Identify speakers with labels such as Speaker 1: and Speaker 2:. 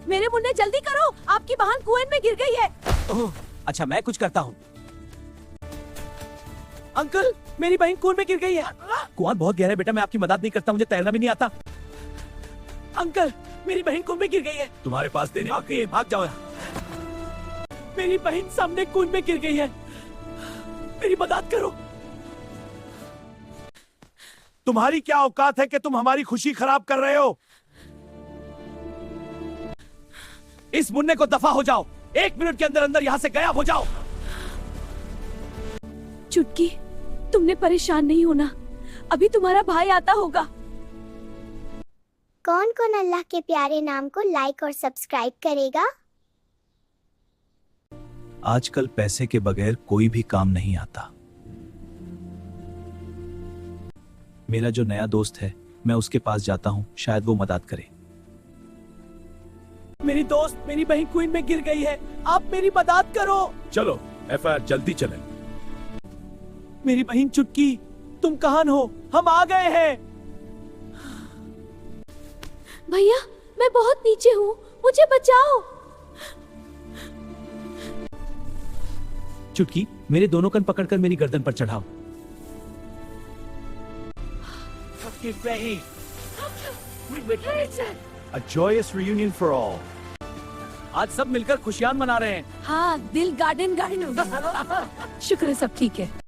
Speaker 1: मेरे मुन्ने जल्दी करो, आपकी बहन कुएं में गिर गई है।
Speaker 2: ओह, अच्छा मैं कुछ करता हूँ। अंकल, मेरी बहन कुएं में गिर गई है। कुआं बहुत गहरा है बेटा, मैं आपकी मदद नहीं करता, मुझे तैरना भी नहीं आता। अंकल, मेरी बहन कुएं में गिर गई है। तुम्हारे पास देने आ गई है, भाग जाओ। मेरी बहन सामने कुएं में गिर गई है, मेरी मदद करो।
Speaker 3: तुम्हारी क्या औकात है कि तुम हमारी खुशी खराब कर रहे हो?
Speaker 2: इस मुन्ने को दफा हो जाओ, 1 मिनट के अंदर अंदर यहाँ से गायब हो जाओ।
Speaker 1: चुटकी, तुमने परेशान नहीं होना, अभी तुम्हारा भाई आता होगा।
Speaker 4: कौन कौन अल्लाह के प्यारे नाम को लाइक और सब्सक्राइब करेगा?
Speaker 3: आजकल पैसे के बगैर कोई भी काम नहीं आता। मेरा जो नया दोस्त है, मैं उसके पास जाता हूँ, शायद वो मदद करे।
Speaker 2: मेरी दोस्त, मेरी बहन कुएं में गिर गई है, आप मेरी मदद करो।
Speaker 3: चलो एफआईआर जल्दी चले।
Speaker 2: मेरी बहन चुटकी, तुम कहाँ हो? हम आ गए हैं।
Speaker 1: भैया, मैं बहुत नीचे हूँ, मुझे बचाओ।
Speaker 2: चुटकी, मेरे दोनों कन पकड़कर मेरी गर्दन पर चढ़ाओ।
Speaker 3: A joyous reunion for all.
Speaker 2: आज सब मिलकर खुशियां मना रहे हैं।
Speaker 1: हाँ, दिल गार्डन गार्डन। शुक्र है सब ठीक है।